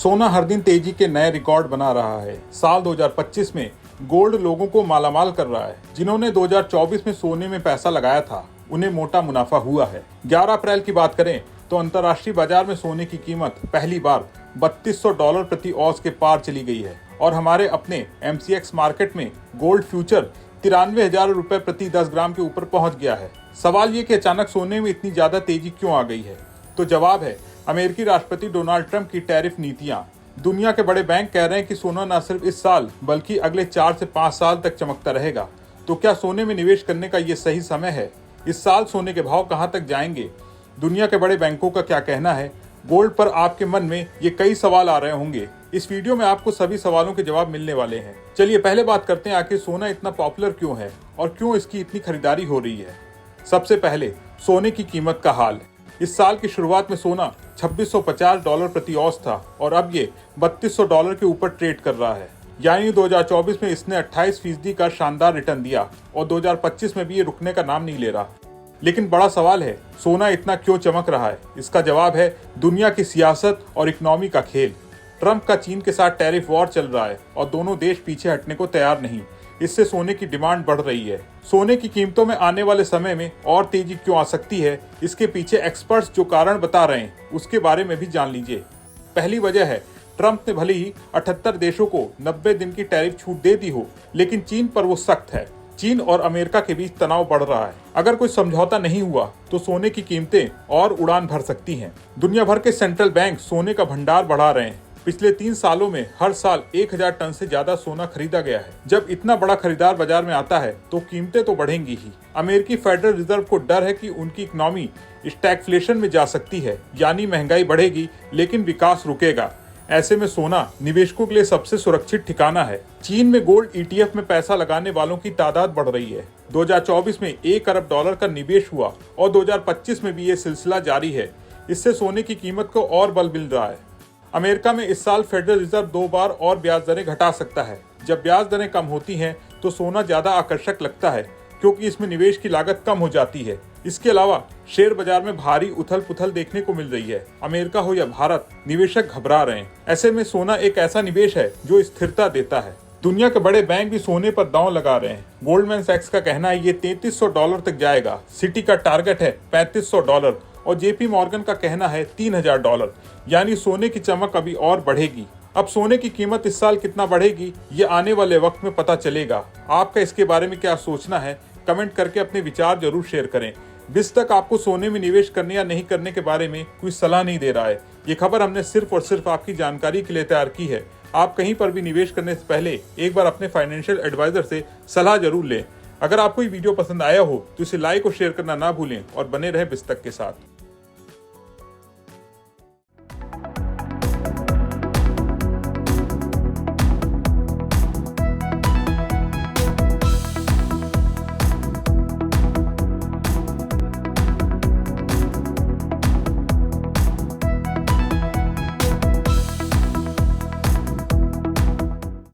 सोना हर दिन तेजी के नए रिकॉर्ड बना रहा है। साल 2025 में गोल्ड लोगों को मालामाल कर रहा है। जिन्होंने 2024 में सोने में पैसा लगाया था, उन्हें मोटा मुनाफा हुआ है। 11 अप्रैल की बात करें तो अंतर्राष्ट्रीय बाजार में सोने की कीमत पहली बार $3200 प्रति औंस के पार चली गई है और हमारे अपने MCX मार्केट में गोल्ड फ्यूचर 93,000 रुपए प्रति 10 ग्राम के ऊपर पहुंच गया है। सवाल ये कि अचानक सोने में इतनी ज्यादा तेजी क्यों आ गई है? तो जवाब है अमेरिकी राष्ट्रपति डोनाल्ड ट्रंप की टैरिफ नीतियां। दुनिया के बड़े बैंक कह रहे हैं कि सोना न सिर्फ इस साल बल्कि अगले 4 से 5 साल तक चमकता रहेगा। तो क्या सोने में निवेश करने का ये सही समय है? इस साल सोने के भाव कहां तक जाएंगे? दुनिया के बड़े बैंकों का क्या कहना है? गोल्ड पर आपके मन में ये कई सवाल आ रहे होंगे। इस वीडियो में आपको सभी सवालों के जवाब मिलने वाले हैं। चलिए पहले बात करते हैं आखिर सोना इतना पॉपुलर क्यों है और क्यों इसकी इतनी खरीदारी हो रही है। सबसे पहले सोने की कीमत का हाल। इस साल की शुरुआत में सोना $2650 प्रति औंस था और अब ये $3200 के ऊपर ट्रेड कर रहा है। यानी 2024 में इसने 28% का शानदार रिटर्न दिया और 2025 में भी ये रुकने का नाम नहीं ले रहा। लेकिन बड़ा सवाल है, सोना इतना क्यों चमक रहा है? इसका जवाब है दुनिया की सियासत और इकोनॉमी का खेल। ट्रंप का चीन के साथ टैरिफ वॉर चल रहा है और दोनों देश पीछे हटने को तैयार नहीं। इससे सोने की डिमांड बढ़ रही है। सोने की कीमतों में आने वाले समय में और तेजी क्यों आ सकती है, इसके पीछे एक्सपर्ट्स जो कारण बता रहे हैं उसके बारे में भी जान लीजिए। पहली वजह है, ट्रंप ने भले ही 78 देशों को 90 दिन की टैरिफ छूट दे दी हो, लेकिन चीन पर वो सख्त है। चीन और अमेरिका के बीच तनाव बढ़ रहा है। अगर कोई समझौता नहीं हुआ तो सोने की कीमतें और उड़ान भर सकती हैं। दुनिया भर के सेंट्रल बैंक सोने का भंडार बढ़ा रहे हैं। पिछले 3 सालों में हर साल 1000 टन से ज्यादा सोना खरीदा गया है। जब इतना बड़ा खरीदार बाजार में आता है तो कीमतें तो बढ़ेंगी ही। अमेरिकी फेडरल रिजर्व को डर है कि उनकी इकोनॉमी स्टैगफ्लेशन में जा सकती है, यानी महंगाई बढ़ेगी लेकिन विकास रुकेगा। ऐसे में सोना निवेशकों के लिए सबसे सुरक्षित ठिकाना है। चीन में गोल्ड ETF में पैसा लगाने वालों की तादाद बढ़ रही है। 2024 में $1 अरब का निवेश हुआ और 2025 में भी ये सिलसिला जारी है। इससे सोने की कीमत को और बल मिल रहा है। अमेरिका में इस साल फेडरल रिजर्व 2 बार और ब्याज दरें घटा सकता है। जब ब्याज दरें कम होती हैं तो सोना ज्यादा आकर्षक लगता है क्योंकि इसमें निवेश की लागत कम हो जाती है। इसके अलावा शेयर बाजार में भारी उथल पुथल देखने को मिल रही है। अमेरिका हो या भारत, निवेशक घबरा रहे हैं। ऐसे में सोना एक ऐसा निवेश है जो स्थिरता देता है। दुनिया के बड़े बैंक भी सोने पर दांव लगा रहे हैं। गोल्डमैन सैक्स का कहना है ये $3300 तक जाएगा। सिटी का टारगेट है $3500 और JP मॉर्गन का कहना है $3000। यानी सोने की चमक अभी और बढ़ेगी। अब सोने की कीमत इस साल कितना बढ़ेगी ये आने वाले वक्त में पता चलेगा। आपका इसके बारे में क्या सोचना है? कमेंट करके अपने विचार जरूर शेयर करें। बिस्टक आपको सोने में निवेश करने या नहीं करने के बारे में कोई सलाह नहीं दे रहा है। ये खबर हमने सिर्फ और सिर्फ आपकी जानकारी के लिए तैयार की है। आप कहीं पर भी निवेश करने से पहले एक बार अपने फाइनेंशियल एडवाइजर से सलाह जरूर लें। अगर आपको ये वीडियो पसंद आया हो तो इसे लाइक और शेयर करना ना भूलें और बने रहें बिस्टक के साथ।